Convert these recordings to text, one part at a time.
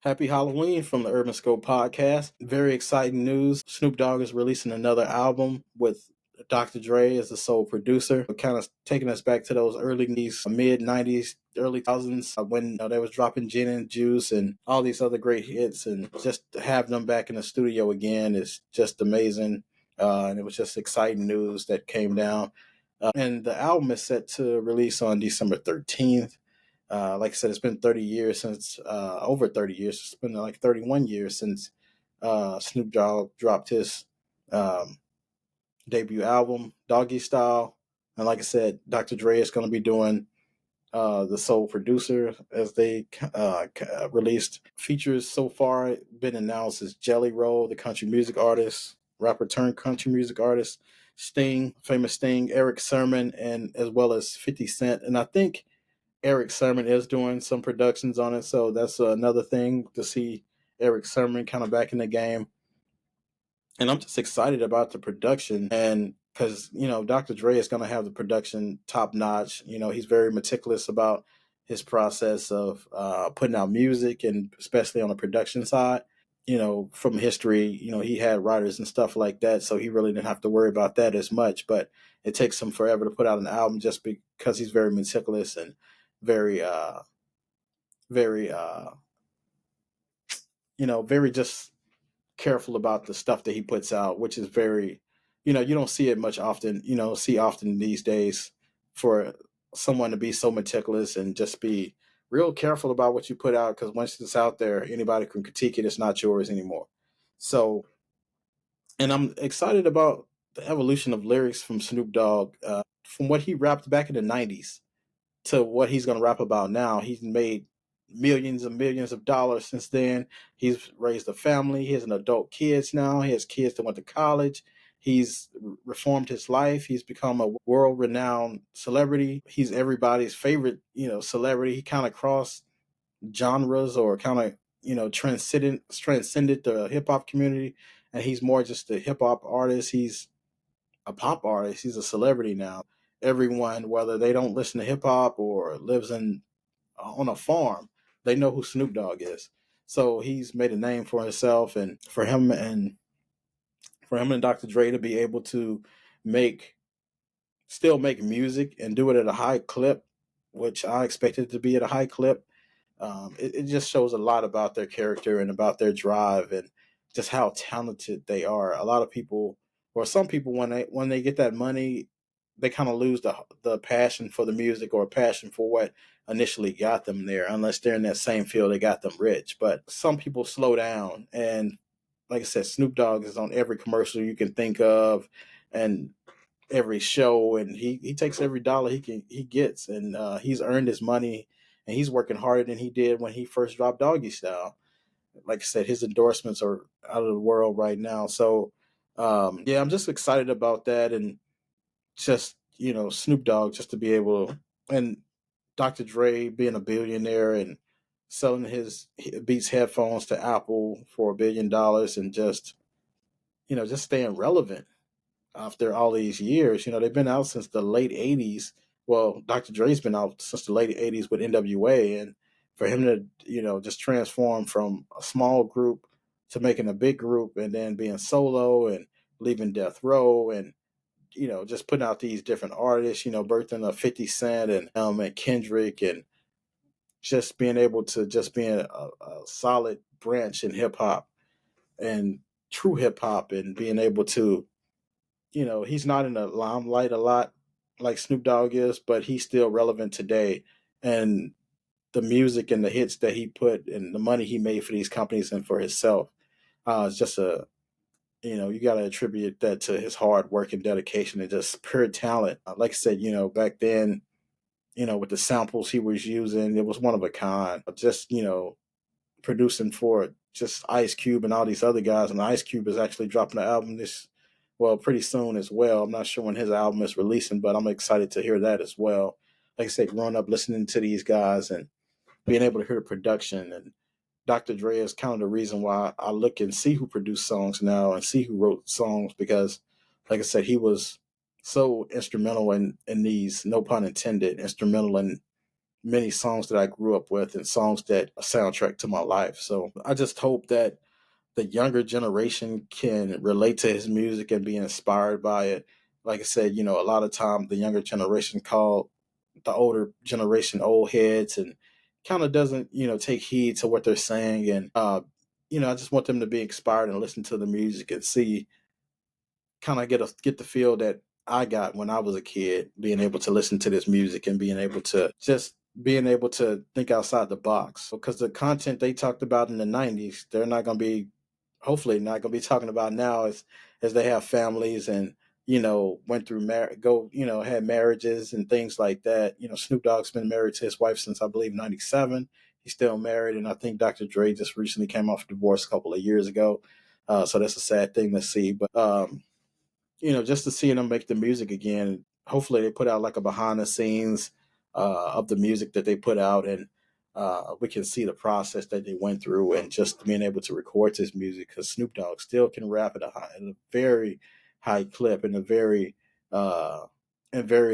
Happy Halloween from the Urban Scope podcast. Very exciting news. Snoop Dogg is releasing another album with Dr. Dre as the sole producer. Kind of taking us back to those early 90s, mid 90s, early 2000s when they was dropping Gin and Juice and all these other great hits. And just to have them back in the studio again is just amazing. And it was just exciting news that came down. And the album is set to release on December 13th. Like I said, it's been 30 years since, over 30 years. It's been like 31 years since Snoop Dogg dropped his um, debut album, Doggy Style. And like I said, Dr. Dre is going to be doing the sole producer as they released. Features so far been announced as Jelly Roll, the country music artist, rapper turned country music artist, Sting, famous Sting, Eric Sermon, and as well as 50 Cent. And I think Eric Sermon is doing some productions on it, so that's another thing to see Eric Sermon kind of back in the game. And I'm just excited about the production, and because Dr. Dre is going to have the production top notch. He's very meticulous about his process of putting out music, and especially on the production side. From history, he had writers and stuff like that, so he really didn't have to worry about that as much. But it takes him forever to put out an album just because he's very meticulous and very, very, very just careful about the stuff that he puts out, which is very, you don't see it much often, see often these days for someone to be so meticulous and just be real careful about what you put out, because once it's out there, anybody can critique it. It's not yours anymore. So, and I'm excited about the evolution of lyrics from Snoop Dogg, from what he rapped back in the 90s to what he's going to rap about now. He's made millions and millions of dollars since then. He's raised a family. He has an adult kids now. He has kids that went to college. He's reformed his life. He's become a world renowned celebrity. He's everybody's favorite, celebrity. He kind of crossed genres, or kind of, transcended the hip hop community. And he's more just a hip hop artist. He's a pop artist. He's a celebrity now. Everyone, whether they don't listen to hip hop or lives on a farm, they know who Snoop Dogg is. So he's made a name for himself, and for him and Dr. Dre to be able to make still make music and do it at a high clip, which I expected it to be at a high clip. It just shows a lot about their character and about their drive and just how talented they are. A lot of people, or some people, when they get that money, they kind of lose the passion for the music, or passion for what initially got them there, unless they're in that same field that got them rich. But some people slow down, and like I said, Snoop Dogg is on every commercial you can think of, and every show, and he takes every dollar he gets, and he's earned his money, and he's working harder than he did when he first dropped Doggy Style. Like I said, his endorsements are out of the world right now. So yeah, I'm just excited about that, and just Snoop Dogg, just to be able, and Dr. Dre being a billionaire and selling his Beats headphones to Apple for $1 billion, and just staying relevant after all these years. They've been out since the late 80s. Well, Dr. Dre's been out since the late 80s with NWA. And for him to, just transform from a small group to making a big group, and then being solo and leaving Death Row, and, just putting out these different artists, birthing a 50 Cent and Kendrick, and just being able to just be a solid branch in hip hop and true hip hop, and being able to, he's not in the limelight a lot like Snoop Dogg is, but he's still relevant today. And the music and the hits that he put, and the money he made for these companies and for himself, is just you got to attribute that to his hard work and dedication and just pure talent. Like I said, back then, with the samples he was using, it was one of a kind. Just, producing for just Ice Cube and all these other guys. And Ice Cube is actually dropping an album pretty soon as well. I'm not sure when his album is releasing, but I'm excited to hear that as well. Like I said, growing up listening to these guys and being able to hear the production, and Dr. Dre is kind of the reason why I look and see who produced songs now and see who wrote songs, because, like I said, he was so instrumental in these, no pun intended, instrumental in many songs that I grew up with and songs that a soundtrack to my life. So I just hope that the younger generation can relate to his music and be inspired by it. Like I said, a lot of time the younger generation call the older generation old heads and kind of doesn't, take heed to what they're saying. And, I just want them to be inspired and listen to the music and see, kind of get the feel that I got when I was a kid, being able to listen to this music and being able to think outside the box. Because the content they talked about in the 90s, they're not going to be, hopefully not going to be talking about now as they have families and, went through had marriages and things like that. Snoop Dogg's been married to his wife since I believe 97. He's still married. And I think Dr. DRE just recently came off divorce a couple of years ago. So that's a sad thing to see. But, just to see them make the music again. Hopefully, they put out like a behind the scenes of the music that they put out, and we can see the process that they went through, and just being able to record this music because Snoop Dogg still can rap at a very high clip and and very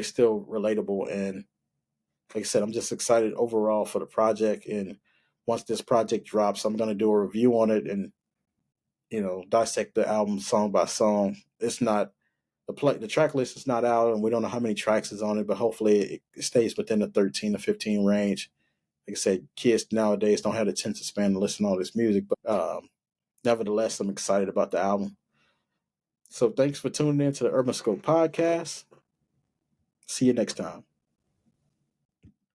still relatable. And like I said, I'm just excited overall for the project. And once this project drops, I'm going to do a review on it and dissect the album song by song. It's not the track list is not out, and we don't know how many tracks is on it, but hopefully it stays within the 13 to 15 range. Like I said, kids nowadays don't have the attention span to listen to all this music, but nevertheless, I'm excited about the album. So thanks for tuning in to the Urban Scope podcast. See you next time.